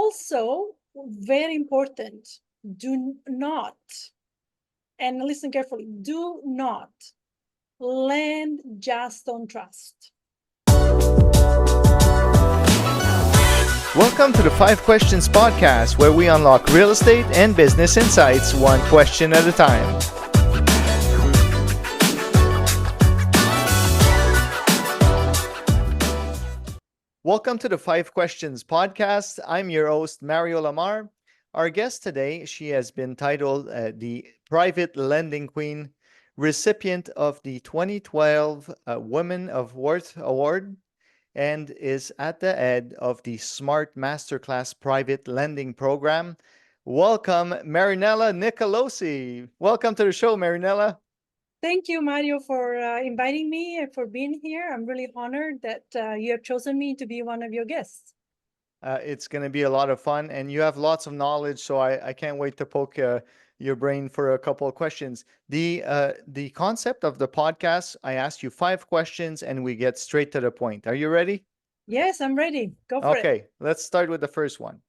Also, very important, do not, and listen carefully, do not lend just on trust. Welcome to the 5 Questions Podcast, where we unlock real estate and business insights one question at a time. Welcome to the 5 Questions Podcast. I'm your host, Mario Lamar. Our guest today, she has been titled the Private Lending Queen, recipient of the 2012 Women of Worth Award, and is at the head of the Smart Masterclass Private Lending Program. Welcome, Marinella Nicolosi. Welcome to the show, Marinella. Thank you, Mario, for inviting me and for being here. I'm really honored that you have chosen me to be one of your guests. It's going to be a lot of fun, and you have lots of knowledge, so I can't wait to poke your brain for a couple of questions. The concept of the podcast, I ask you 5 questions, and we get straight to the point. Are you ready? Yes, I'm ready. Go for it. Okay, let's start with the first one.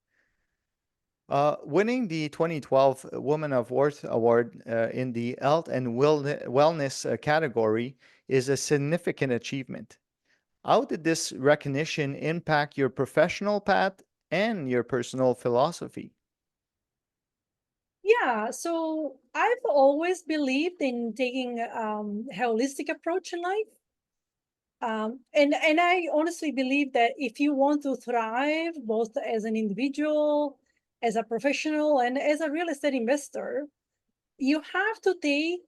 Winning the 2012 Woman of Worth Award in the Health and Wellness category is a significant achievement. How did this recognition impact your professional path and your personal philosophy? Yeah, so I've always believed in taking holistic approach in life. And I honestly believe that if you want to thrive, both as an individual, as a professional, and as a real estate investor, you have to take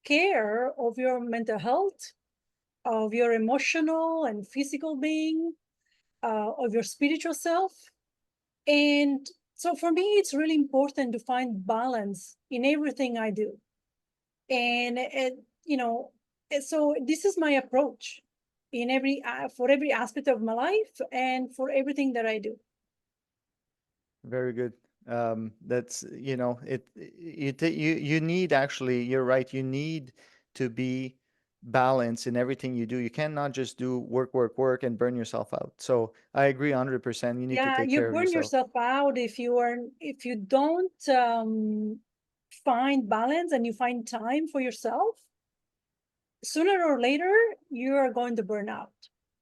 care of your mental health, of your emotional and physical being, of your spiritual self. And so for me, it's really important to find balance in everything I do. And you know, so this is my approach in every for every aspect of my life and for everything that I do. Very good. That's you need, actually, you're right. You need to be balanced in everything you do. You cannot just do work, work, work and burn yourself out. So I agree 100%. You need to Yeah, take you care of burn yourself. yourself out if you don't find balance and you find time for yourself. Sooner or later, you are going to burn out.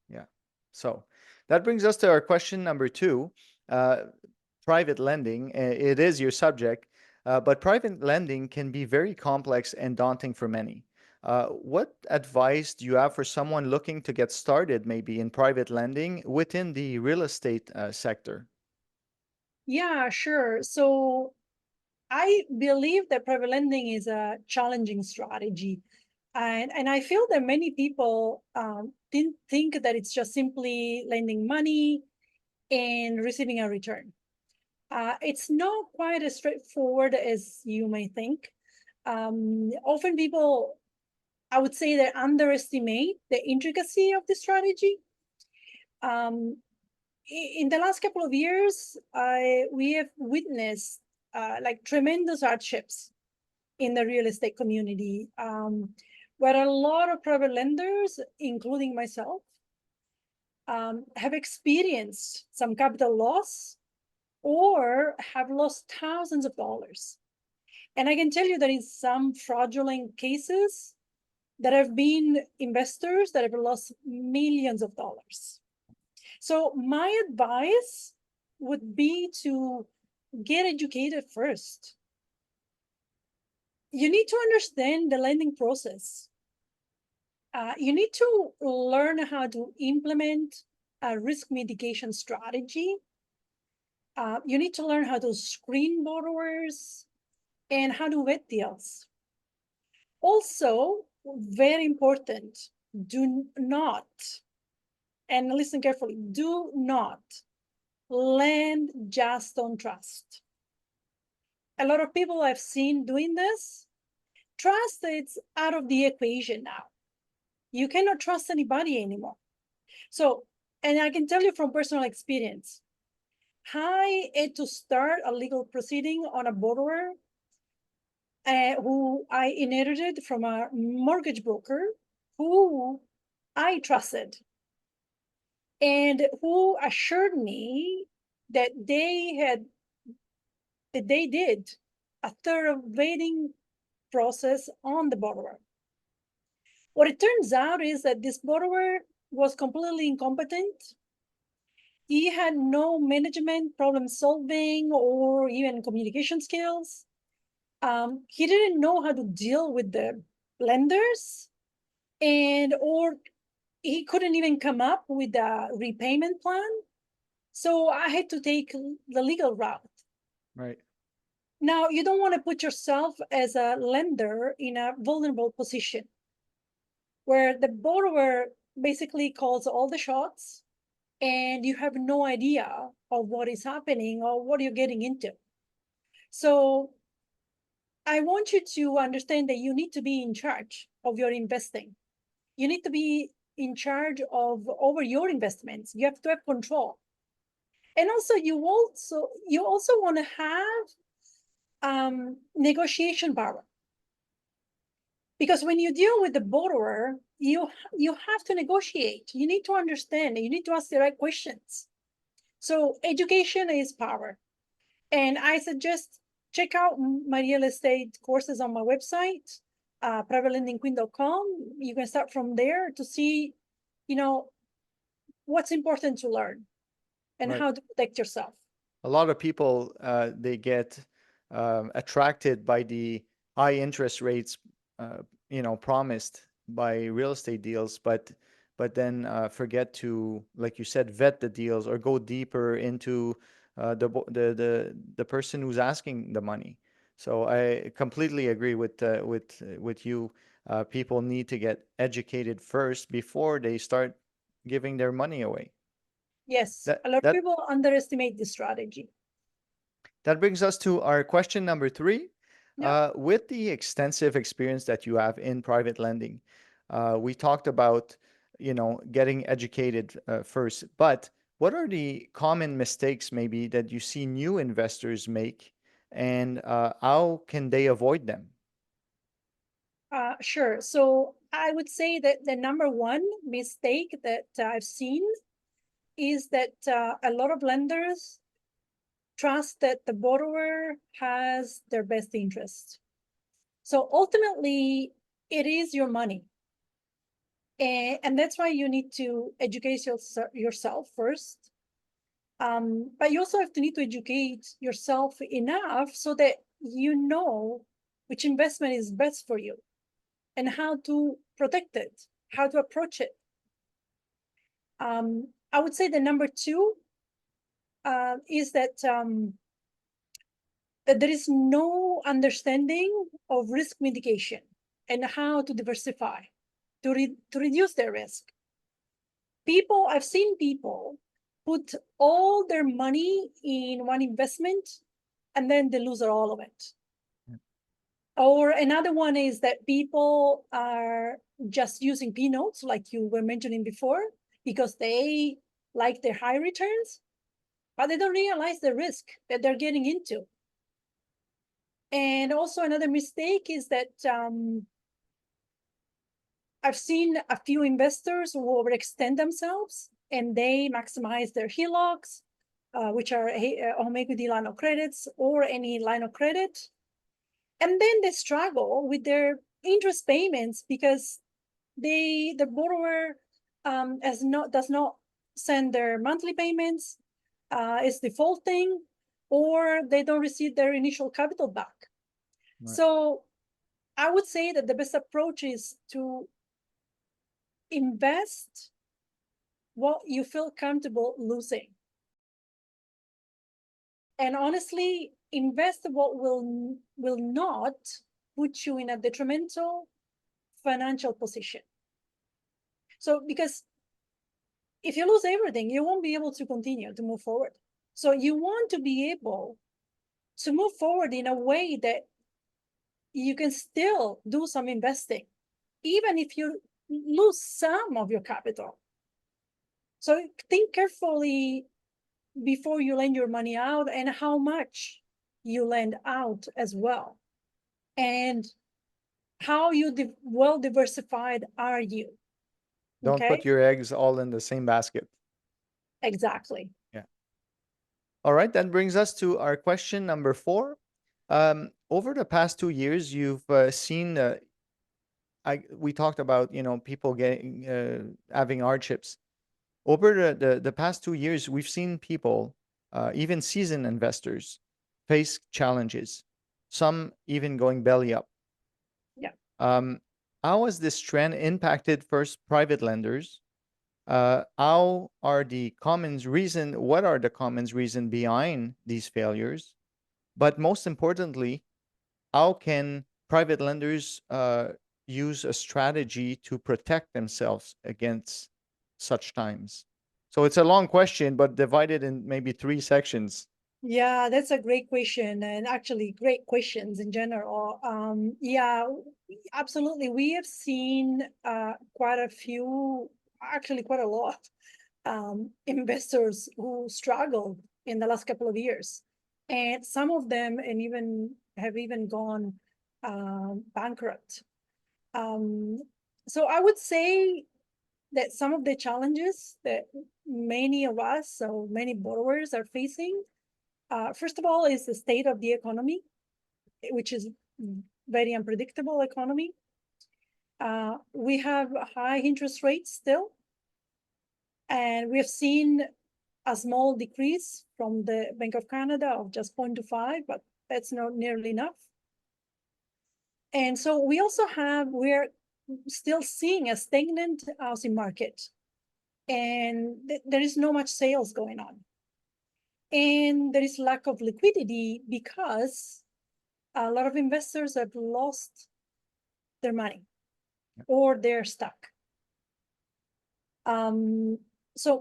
Yeah. So that brings us to our question number 2. Uh, Private lending, it is your subject, but private lending can be very complex and daunting for many. What advice do you have for someone looking to get started, maybe in private lending within the real estate sector? Yeah, sure. So I believe that private lending is a challenging strategy. And I feel that many people didn't think that it's just simply lending money and receiving a return. It's not quite as straightforward as you may think. Often people, I would say, they underestimate the intricacy of the strategy. Um, in the last couple of years, we have witnessed like tremendous hardships in the real estate community, where a lot of private lenders, including myself, have experienced some capital loss or have lost thousands of dollars. And I can tell you that in some fraudulent cases, there have been investors that have lost millions of dollars. So my advice would be to get educated first. You need to understand the lending process. You need to learn how to implement a risk mitigation strategy. You need to learn how to screen borrowers and how to vet deals. Also, very important, do not, and listen carefully, do not lend just on trust. A lot of people I've seen doing this, trust is out of the equation now. You cannot trust anybody anymore. So, and I can tell you from personal experience, I had to start a legal proceeding on a borrower who I inherited from a mortgage broker who I trusted and who assured me that they did a thorough vetting process on the borrower. What it turns out is that this borrower was completely incompetent. He had no management, problem solving, or even communication skills. He didn't know how to deal with the lenders, or he couldn't even come up with a repayment plan. So I had to take the legal route. Right. Now, you don't want to put yourself as a lender in a vulnerable position where the borrower basically calls all the shots and you have no idea of what is happening or what you're getting into. So I want you to understand that you need to be in charge of your investing. You need to be in charge of over your investments. You have to have control. And also you also want to have negotiation power. Because when you deal with the borrower, you have to negotiate. You need to understand. You need to ask the right questions. So education is power. And I suggest check out my real estate courses on my website, privatelendingqueen.com. You can start from there to see, what's important to learn and Right. how to protect yourself. A lot of people they get attracted by the high interest rates, promised by real estate deals, but then forget to, like you said, vet the deals or go deeper into the person who's asking the money. So I completely agree with you. People need to get educated first before they start giving their money away. Yes, That a lot of that people underestimate this strategy. That brings us to our question number three. Yeah. With the extensive experience that you have in private lending, we talked about, getting educated first, but what are the common mistakes maybe that you see new investors make, and how can they avoid them? Sure. So I would say that the number one mistake that I've seen is that a lot of lenders trust that the borrower has their best interest. So ultimately, it is your money. And that's why you need to educate yourself first. But you also have to need to educate yourself enough so that you know which investment is best for you and how to protect it, how to approach it. I would say the number two is that there is no understanding of risk mitigation and how to diversify to reduce their risk. I've seen people put all their money in one investment and then they lose all of it. Or another one is that people are just using P notes, like you were mentioning before, because they like their high returns, but they don't realize the risk that they're getting into. And also another mistake is that I've seen a few investors who overextend themselves and they maximize their HELOCs, which are home equity line of credits or any line of credit. And then they struggle with their interest payments because the borrower does not send their monthly payments, is defaulting, or they don't receive their initial capital back. Right. So I would say that the best approach is to invest what you feel comfortable losing. And honestly, invest what will not put you in a detrimental financial position. So because if you lose everything, you won't be able to continue to move forward. So you want to be able to move forward in a way that you can still do some investing, even if you lose some of your capital. So think carefully before you lend your money out and how much you lend out as well. And how well diversified are you? Don't put Okay, your eggs all in the same basket. exactly. Yeah. All right, that brings us to our question number 4. Over the past 2 years, you've seen we talked about people getting having hardships. Over the past 2 years, we've seen people, even seasoned investors, face challenges. Some even going belly up. Yeah. Um, how has this trend impacted first private lenders? How are the common reason? What are the common reason behind these failures? But most importantly, how can private lenders use a strategy to protect themselves against such times? So it's a long question, but divided in maybe 3 sections. Yeah, that's a great question, and actually great questions in general. Yeah, absolutely. We have seen quite a few, actually quite a lot, investors who struggled in the last couple of years, and some of them and even have even gone bankrupt. Um, so I would say that some of the challenges that many of us, so many borrowers are facing, first of all, is the state of the economy, which is very unpredictable economy. We have high interest rates still, and we have seen a small decrease from the Bank of Canada of just 0.25, but that's not nearly enough. And so we're still seeing a stagnant housing market, and there is no much sales going on. And there is lack of liquidity because a lot of investors have lost their money or they're stuck. So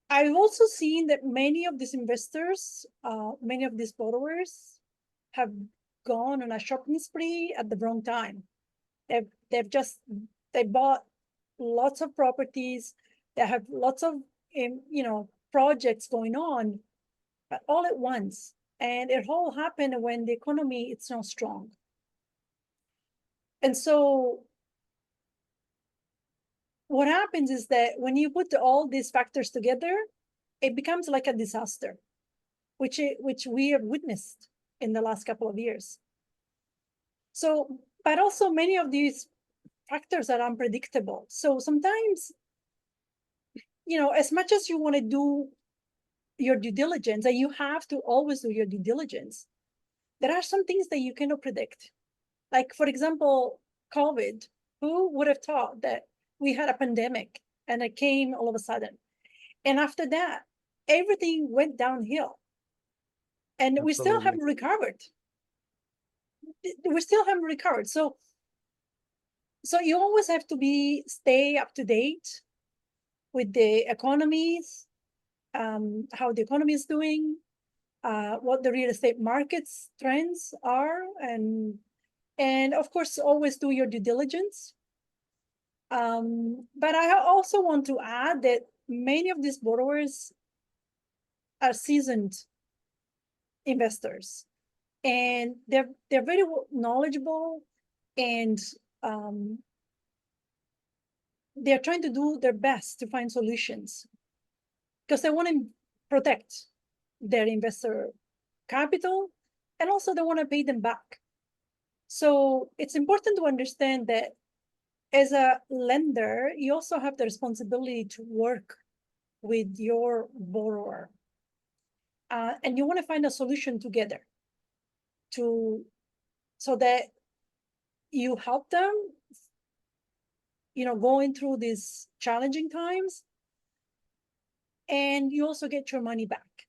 I've also seen that many of these investors, many of these borrowers have gone on a shopping spree at the wrong time. They bought lots of properties, they have lots of projects going on, but all at once. And it all happened when the economy it's not strong. And so what happens is that when you put all these factors together, it becomes like a disaster, which we have witnessed in the last couple of years. So, but also many of these factors are unpredictable. So sometimes, as much as you want to do your due diligence, and you have to always do your due diligence, there are some things that you cannot predict. Like, for example, COVID. Who would have thought that we had a pandemic and it came all of a sudden? And after that, everything went downhill. And we still Absolutely. haven't recovered. We still haven't recovered. So you always have to stay up to date with the economies, how the economy is doing, what the real estate markets trends are, and of course, always do your due diligence. But I also want to add that many of these borrowers are seasoned investors, and they're very knowledgeable, and they're trying to do their best to find solutions because they want to protect their investor capital, and also they want to pay them back. So it's important to understand that as a lender, you also have the responsibility to work with your borrower. And you want to find a solution together so that you help them, going through these challenging times, and you also get your money back,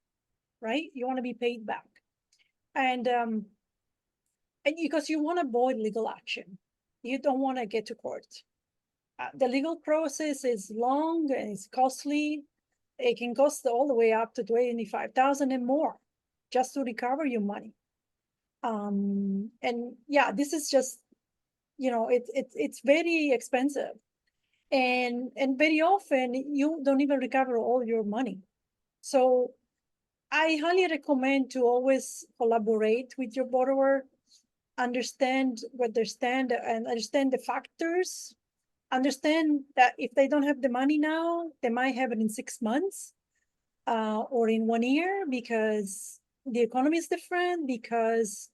right? You want to be paid back. And because you want to avoid legal action. You don't want to get to court. The legal process is long and it's costly. It can cost all the way up to $25,000 and more just to recover your money. And yeah, this is just, it's very expensive. And very often you don't even recover all your money. So I highly recommend to always collaborate with your borrower, understand what they stand and understand the factors, understand that if they don't have the money now, they might have it in 6 months. or in 1 year because the economy is different, because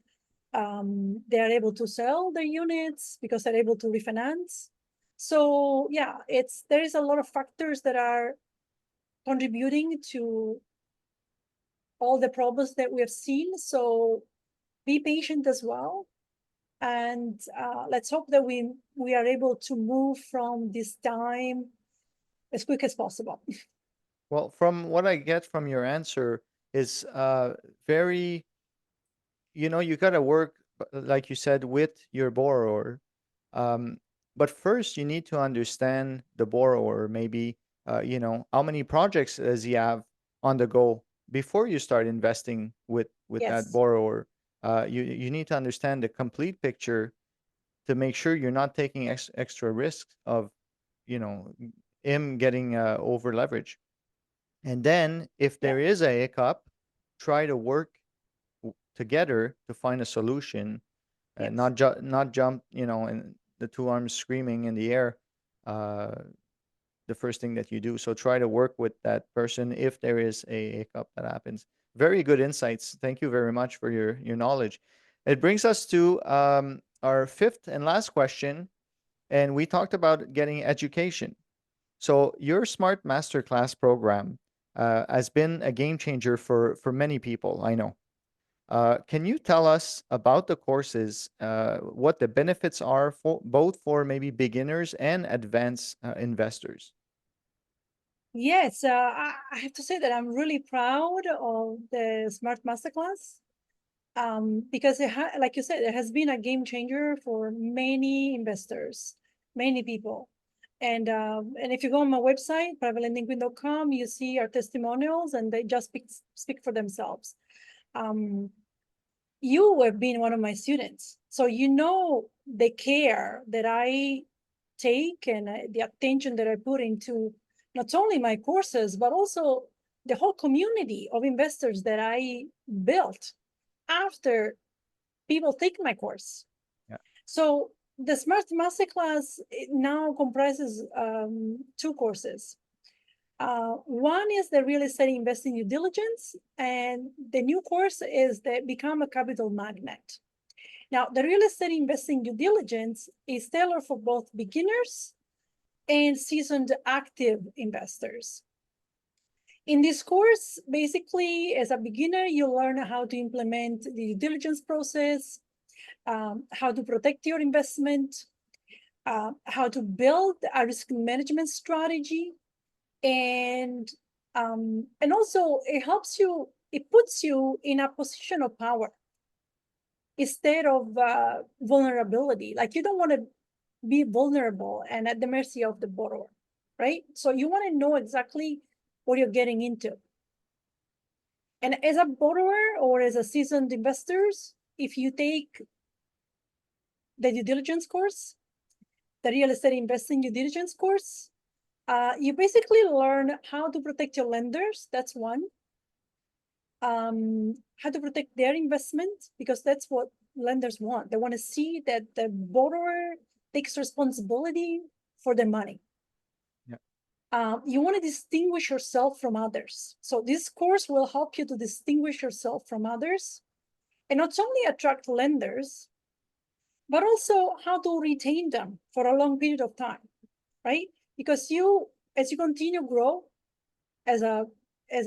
they are able to sell their units, because they're able to refinance. So yeah, there is a lot of factors that are contributing to all the problems that we have seen. So be patient as well, and let's hope that we are able to move from this time as quick as possible. Well, from what I get from your answer is very, you got to work, like you said, with your borrower. Um, but first, you need to understand the borrower. Maybe, how many projects does he have on the go before you start investing with that Yes. borrower. You need to understand the complete picture to make sure you're not taking extra risks of, you know, him getting over leverage. And then, if Yeah. there is a hiccup, try to work together to find a solution, Yes. not jump, and the two arms screaming in the air. Uh, the first thing that you do. So try to work with that person if there is a hiccup that happens. Very good insights. Thank you very much for your knowledge. It brings us to our fifth and last question, and we talked about getting education. So your Smart Masterclass program has been a game changer for many people. I know. Can you tell us about the courses, what the benefits are for both for maybe beginners and advanced investors? Yes, I have to say that I'm really proud of the Smart Masterclass, because like you said, it has been a game changer for many investors, many people. And if you go on my website, privatelendingqueen.com, you see our testimonials, and they just speak for themselves. Um, you have been one of my students, so you know the care that I take, and the attention that I put into not only my courses, but also the whole community of investors that I built after people take my course. Yeah. So the Smart Masterclass now comprises two courses. One is the real estate investing due diligence, and the new course is the Become a Capital Magnet. Now, the real estate investing due diligence is tailored for both beginners and seasoned active investors. In this course, basically, as a beginner, you learn how to implement the due diligence process, how to protect your investment, how to build a risk management strategy, and also it puts you in a position of power instead of vulnerability. Like, you don't want to be vulnerable and at the mercy of the borrower, right? So you want to know exactly what you're getting into. And as a borrower or as a seasoned investors, if you take the due diligence course, the real estate investing due diligence course, you basically learn how to protect your lenders. That's one. How to protect their investment, because that's what lenders want. They want to see that the borrower takes responsibility for their money. Yeah. You want to distinguish yourself from others. So this course will help you to distinguish yourself from others, and not only attract lenders, but also how to retain them for a long period of time, right? Because as you continue grow as a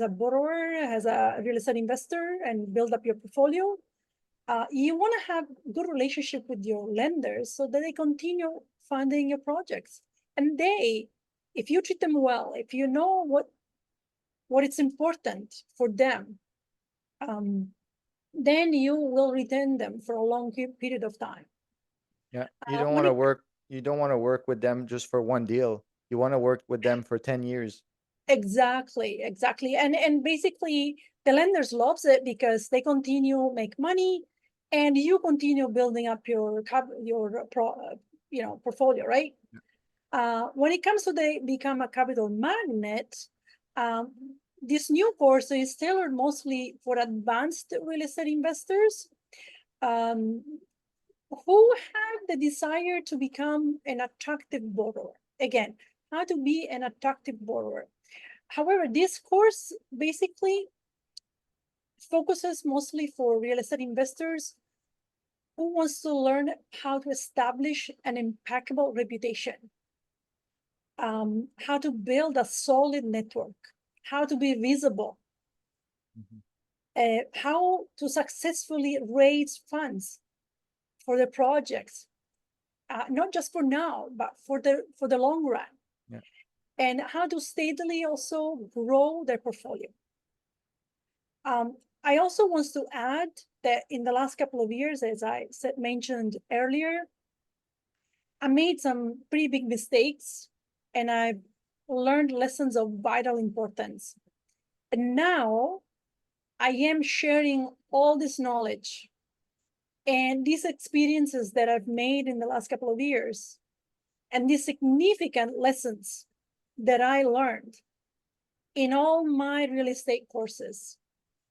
borrower, as a real estate investor, and build up your portfolio, you want to have good relationship with your lenders so that they continue funding your projects. And if you treat them well, if you know what is important for them, then you will retain them for a long period of time. Yeah. When it You don't want to work with them just for one deal. You want to work with them for 10 years. Exactly, and basically the lenders loves it because they continue make money, and you continue building up your portfolio, right? When it comes to the Become a Capital Magnet, um, this new course is tailored mostly for advanced real estate investors, um, who have the desire to become an attractive borrower. Again, how to be an attractive borrower. However, this course basically focuses mostly for real estate investors who wants to learn how to establish an impeccable reputation, how to build a solid network, how to be visible, how to successfully raise funds for the projects, not just for now, but for the long run, Yeah. and how to steadily also grow their portfolio. I also want to add that in the last couple of years, as I mentioned earlier, I made some pretty big mistakes, and I've learned lessons of vital importance. And now I am sharing all this knowledge and these experiences that I've made in the last couple of years, and these significant lessons that I learned in all my real estate courses,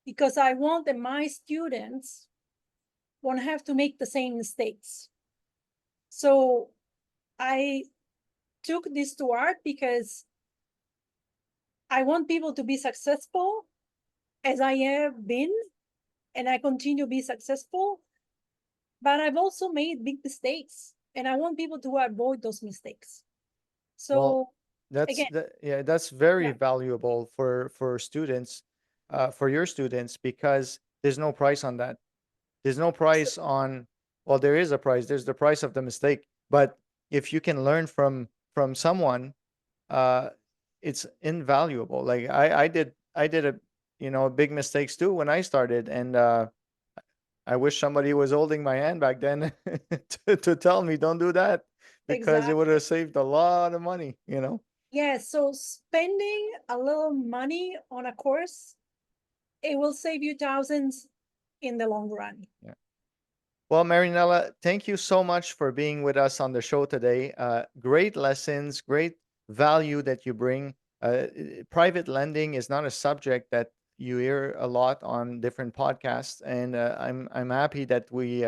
because I want that my students won't have to make the same mistakes. So I took this to heart because I want people to be successful as I have been, and I continue to be successful. But I've also made big mistakes, and I want people to avoid those mistakes. Well, So again, that's very yeah, valuable for students, for your students, because there's no price on that. There's no price on, well, there is a price. There's the price of the mistake. But if you can learn from someone, uh, it's invaluable. Like I did a, big mistakes too when I started, and I wish somebody was holding my hand back then to tell me don't do that, because it would exactly. have saved a lot of money. Yeah, so spending a little money on a course, it will save you thousands in the long run. Yeah. Well, Marinella, thank you so much for being with us on the show today. Great lessons, great value that you bring. Private lending is not a subject that you hear a lot on different podcasts, and I'm happy that we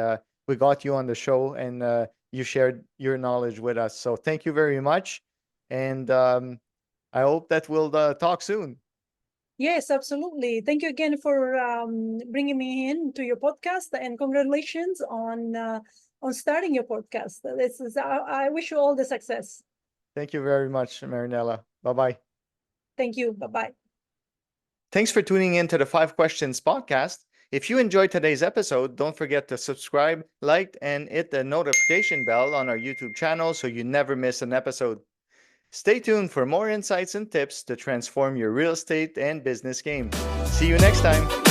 got you on the show, and you shared your knowledge with us. So thank you very much, and I hope that we'll talk soon. Yes, absolutely. Thank you again for bringing me in to your podcast, and congratulations on starting your podcast. This is I wish you all the success. Thank you very much, Marinella. Bye bye. Thank you. Bye bye. Thanks for tuning in to the 5 Questions podcast. If you enjoyed today's episode, don't forget to subscribe, like, and hit the notification bell on our YouTube channel so you never miss an episode. Stay tuned for more insights and tips to transform your real estate and business game. See you next time.